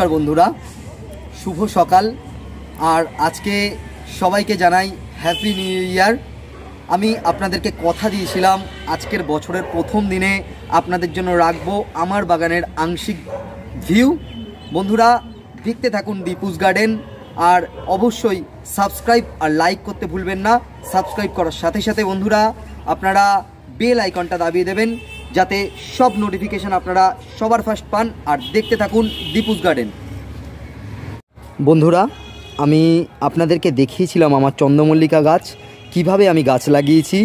নমস্কার বন্ধুরা, শুভ সকাল। আর আজকে সবাইকে জানাই হ্যাপি নিউ ইয়ার। আমি আপনাদেরকে কথা দিয়েছিলাম আজকের বছরের প্রথম দিনে আপনাদের জন্য রাখবো আমার বাগানের আংশিক ভিউ। বন্ধুরা দেখতে থাকুন দীপুস গার্ডেন, আর অবশ্যই সাবস্ক্রাইব আর লাইক করতে ভুলবেন না। সাবস্ক্রাইব করার সাথে সাথে বন্ধুরা আপনারা বেল আইকনটা দাবিয়ে দেবেন, যাতে সব নোটিফিকেশান আপনারা সবার ফার্স্ট পান। আর দেখতে থাকুন দীপুস গার্ডেন। বন্ধুরা আমি আপনাদেরকে দেখিয়েছিলাম আমার চন্দ্রমল্লিকা গাছ, কিভাবে আমি গাছ লাগিয়েছি,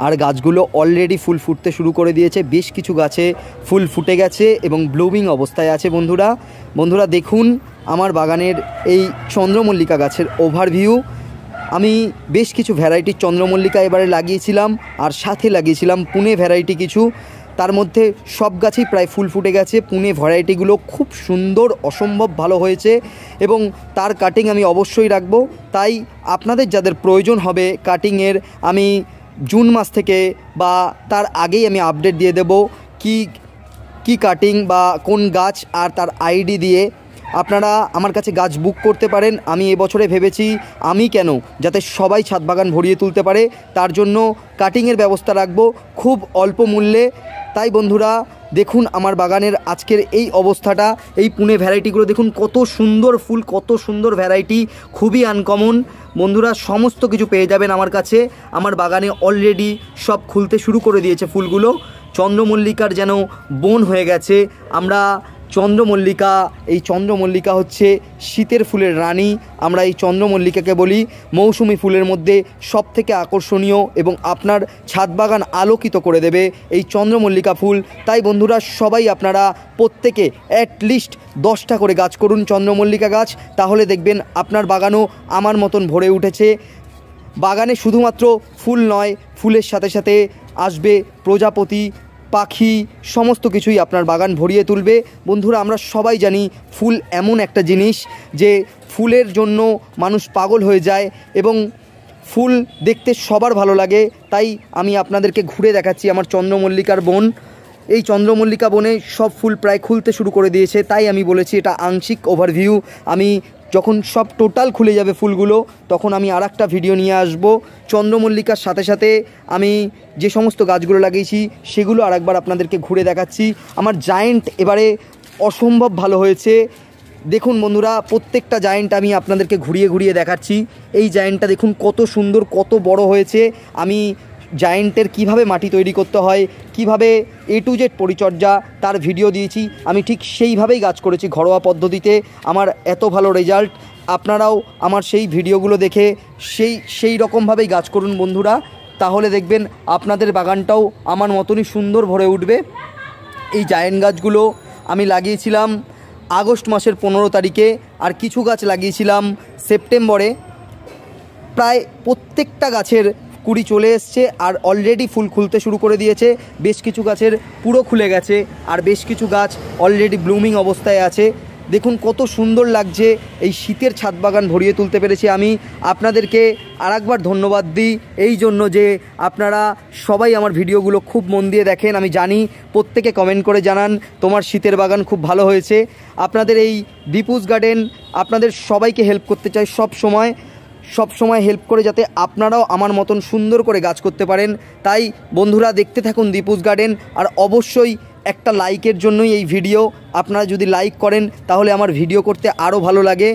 আর গাছগুলো অলরেডি ফুল ফুটতে শুরু করে দিয়েছে। বেশ কিছু গাছে ফুল ফুটে গেছে এবং ব্লুমিং অবস্থায় আছে। বন্ধুরা দেখুন আমার বাগানের এই চন্দ্রমল্লিকা গাছের ওভারভিউ। আমি বেশ কিছু ভ্যারাইটির চন্দ্রমল্লিকা এবারে লাগিয়েছিলাম, আর সাথে লাগিয়েছিলাম পুনে ভ্যারাইটি কিছু। তার মধ্যে সব গাছেই প্রায় ফুল ফুটে গেছে। পুনে ভ্যারাইটিগুলো খুব সুন্দর, অসম্ভব ভালো হয়েছে এবং তার কাটিং আমি অবশ্যই রাখবো। তাই আপনাদের যাদের প্রয়োজন হবে কাটিংয়ের, আমি জুন মাস থেকে বা তার আগেই আমি আপডেট দিয়ে দেব কি কাটিং বা কোন গাছ, আর তার আইডি দিয়ে আপনারা আমার কাছে গাছ বুক করতে পারেন। আমি এবছরে ভেবেছি আমি কেন, যাতে সবাই ছাদ বাগান ভরিয়ে তুলতে পারে, তার জন্য কাটিংয়ের ব্যবস্থা রাখবো খুব অল্প মূল্যে। তাই বন্ধুরা দেখুন আমার বাগানের আজকের এই অবস্থাটা। এই পুনে ভ্যারাইটিগুলো দেখুন, কত সুন্দর ফুল, কত সুন্দর ভ্যারাইটি, খুবই আনকমন। বন্ধুরা সমস্ত কিছু পেয়ে যাবেন আমার কাছে। আমার বাগানে অলরেডি সব খুলতে শুরু করে দিয়েছে ফুলগুলো। চন্দ্রমল্লিকার যেন বন হয়ে গেছে। আমরা এই চন্দ্রমল্লিকা হচ্ছে শীতের ফুলের রানী। আমরা এই চন্দ্রমল্লিকাকে বলি মৌসুমি ফুলের মধ্যে সবথেকে আকর্ষণীয়, এবং আপনার ছাদ বাগান আলোকিত করে দেবে এই চন্দ্রমল্লিকা ফুল। তাই বন্ধুরা সবাই আপনারা প্রত্যেকে অ্যাটলিস্ট 10টা করে গাছ করুন চন্দ্রমল্লিকা গাছ, তাহলে দেখবেন আপনার বাগানও আমার মতন ভরে উঠেছে। বাগানে শুধুমাত্র ফুল নয়, ফুলের সাথে সাথে আসবে প্রজাপতি, পাখি, সমস্ত কিছুই আপনার বাগান ভরিয়ে তুলবে। বন্ধুরা আমরা সবাই জানি ফুল এমন একটা জিনিস যে ফুলের জন্য মানুষ পাগল হয়ে যায়, এবং ফুল দেখতে সবার ভালো লাগে। তাই আমি আপনাদেরকে ঘুরে দেখাচ্ছি আমার চন্দ্রমল্লিকার বন। এই চন্দ্রমল্লিকা বনে সব ফুল প্রায় খুলতে শুরু করে দিয়েছে, তাই আমি বলেছি এটা আংশিক ওভারভিউ। আমি যখন সব টোটাল খুলে যাবে ফুলগুলো, তখন আমি আর একটা ভিডিও নিয়ে আসব। চন্দ্রমল্লিকার সাথে সাথে আমি যে সমস্ত গাছগুলো লাগিয়েছি সেগুলো আরেকবার আপনাদেরকে ঘুরে দেখাচ্ছি। আমার জায়েন্ট এবারে অসম্ভব ভালো হয়েছে। দেখুন বন্ধুরা প্রত্যেকটা জায়েন্ট আমি আপনাদেরকে ঘুরিয়ে ঘুরিয়ে দেখাচ্ছি। এই জায়েন্টটা দেখুন কত সুন্দর, কত বড় হয়েছে। আমি জায়েন্টের কিভাবে মাটি তৈরি করতে হয়, কিভাবে A to Z পরিচর্যা, তার ভিডিও দিয়েছি। আমি ঠিক সেইভাবেই গাছ করেছি ঘরোয়া পদ্ধতিতে। আমার এত ভালো রেজাল্ট। আপনারাও আমার সেই ভিডিওগুলো দেখে সেই রকমভাবেই গাছ করুন বন্ধুরা, তাহলে দেখবেন আপনাদের বাগানটাও আমার মতনই সুন্দর ভরে উঠবে। এই জায়েন্ট গাছগুলো আমি লাগিয়েছিলাম আগস্ট মাসের 15 তারিখে, আর কিছু গাছ লাগিয়েছিলাম সেপ্টেম্বরে। প্রায় প্রত্যেকটা গাছের কুড়ি চলে এসছে, আর অলরেডি ফুল খুলতে শুরু করে দিয়েছে। বেশ কিছু গাছের পুরো খুলে গেছে, আর বেশ কিছু গাছ অলরেডি ব্লুমিং অবস্থায় আছে। দেখুন কত সুন্দর লাগছে। এই শীতের ছাদ বাগান ভরিয়ে তুলতে পেরেছি। আমি আপনাদেরকে আরেকবার ধন্যবাদ দিই এই জন্য যে আপনারা সবাই আমার ভিডিওগুলো খুব মন দিয়ে দেখেন। আমি জানি প্রত্যেকে কমেন্ট করে জানান তোমার শীতের বাগান খুব ভালো হয়েছে। আপনাদের এই দীপুস গার্ডেন আপনাদের সবাইকে হেল্প করতে চাই সব সময় হেল্প করে, যাতে আপনারাও আমার মতন সুন্দর করে গাছ করতে পারেন। তাই বন্ধুরা দেখতে থাকুন দীপুস গার্ডেন, আর অবশ্যই একটা লাইকের জন্যই এই ভিডিও। আপনারা যদি লাইক করেন তাহলে আমার ভিডিও করতে আরও ভালো লাগে।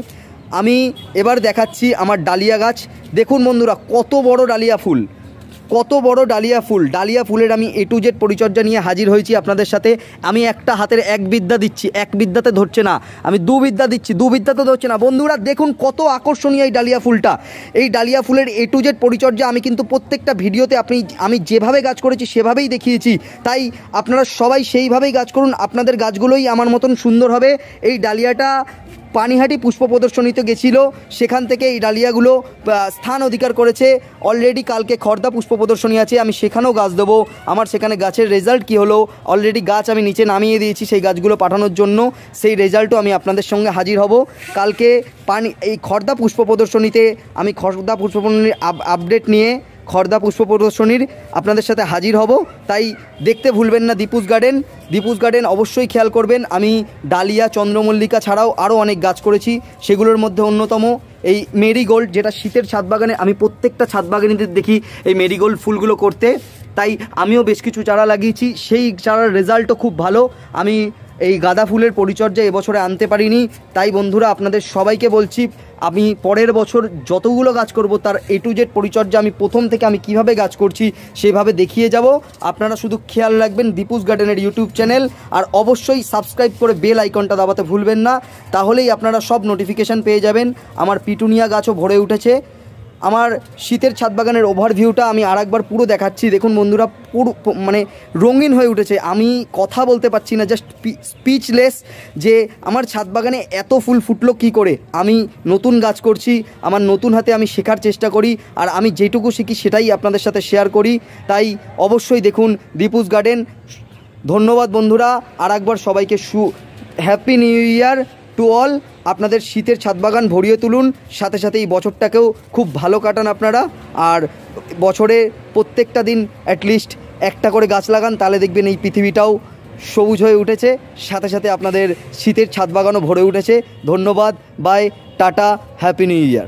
আমি এবার দেখাচ্ছি আমার ডালিয়া গাছ। দেখুন বন্ধুরা কত বড় ডালিয়া ফুল, ডালিয়া ফুলের আমি A to Z পরিচর্যা নিয়ে হাজির হয়েছি আপনাদের সাথে। আমি একটা হাতের এক বিদ্যা দিচ্ছি, এক বিদ্যাতে ধরছে না, আমি দু বিদ্যা দিচ্ছি, দু বিদ্যাতে ধরছে না। বন্ধুরা দেখুন কত আকর্ষণীয় এই ডালিয়া ফুলটা। এই ডালিয়া ফুলের A to Z পরিচর্যা আমি কিন্তু প্রত্যেকটা ভিডিওতে আমি যেভাবে গাছ করেছি সেভাবেই দেখিয়েছি। তাই আপনারা সবাই সেইভাবেই গাছ করুন, আপনাদের গাছগুলোই আমার মতন সুন্দর হবে। এই ডালিয়াটা পানিহাটি পুষ্প প্রদর্শনীতে গেছিলো, সেখান থেকে এই ডালিয়াগুলো স্থান অধিকার করেছে। অলরেডি কালকে খর্দা পুষ্প প্রদর্শনী আছে, আমি সেখানেও গাছ দেবো। আমার সেখানে গাছের রেজাল্ট কি হলো, অলরেডি গাছ আমি নিচে নামিয়ে দিয়েছি সেই গাছগুলো পাঠানোর জন্য। সেই রেজাল্টও আমি আপনাদের সঙ্গে হাজির হব কালকে। এই খর্দা পুষ্প প্রদর্শনীতে আমি খর্দা পুষ্প প্রদর্শনীর আপডেট নিয়ে খর্দা পুষ্প প্রদর্শনীর আপনাদের সাথে হাজির হব। তাই দেখতে ভুলবেন না দীপুস গার্ডেন। দীপুস গার্ডেন অবশ্যই খেয়াল করবেন। আমি ডালিয়া, চন্দ্রমল্লিকা ছাড়াও আরও অনেক গাছ করেছি, সেগুলোর মধ্যে অন্যতম এই মেরিগোল্ড, যেটা শীতের ছাদ বাগানে আমি প্রত্যেকটা ছাদ বাগানিদের দেখি এই মেরিগোল্ড ফুলগুলো করতে। তাই আমিও বেশ কিছু চারা লাগিয়েছি, সেই চারার রেজাল্টও খুব ভালো। আমি এই গাঁদা ফুলের পরিচর্যা এবছরে আনতে পারিনি, তাই বন্ধুরা আপনাদের সবাইকে বলছি আমি পরের বছর যতগুলো গাছ করব তার A to Z পরিচর্যা আমি প্রথম থেকে আমি কিভাবে গাছ করছি সেভাবে দেখিয়ে যাব। আপনারা শুধু খেয়াল রাখবেন দীপুস গার্ডেনের ইউটিউব চ্যানেল, আর অবশ্যই সাবস্ক্রাইব করে বেল আইকনটা দাবাতে ভুলবেন না, তাহলেই আপনারা সব নোটিফিকেশান পেয়ে যাবেন। আমার পিটুনিয়া গাছও ভরে উঠেছে। আমার শীতের ছাদ বাগানের ওভারভিউটা আমি আরেকবার পুরো দেখাচ্ছি। দেখুন বন্ধুরা, পুরো মানে রঙিন হয়ে উঠেছে। আমি কথা বলতে পারছি না, জাস্ট স্পিচলেস যে আমার ছাদ বাগানে এত ফুল ফুটলো কী করে। আমি নতুন গাছ করছি, আমার নতুন হাতে আমি শেখার চেষ্টা করি, আর আমি যেটুকু শিখি সেটাই আপনাদের সাথে শেয়ার করি। তাই অবশ্যই দেখুন দীপুস গার্ডেন। ধন্যবাদ বন্ধুরা, আরেকবার সবাইকে happy new year to all. আপনাদের শীতের ছাদ বাগান ভরিয়ে তুলুন, সাথে সাথে এই বছরটাকেও খুব ভালো কাটান আপনারা। আর বছরে প্রত্যেকটা দিন অ্যাটলিস্ট একটা করে গাছ লাগান, তাহলে দেখবেন এই পৃথিবীটাও সবুজ হয়ে উঠেছে, সাথে সাথে আপনাদের শীতের ছাদ বাগানও ভরে উঠেছে। ধন্যবাদ, বাই, টাটা, হ্যাপি নিউ ইয়ার।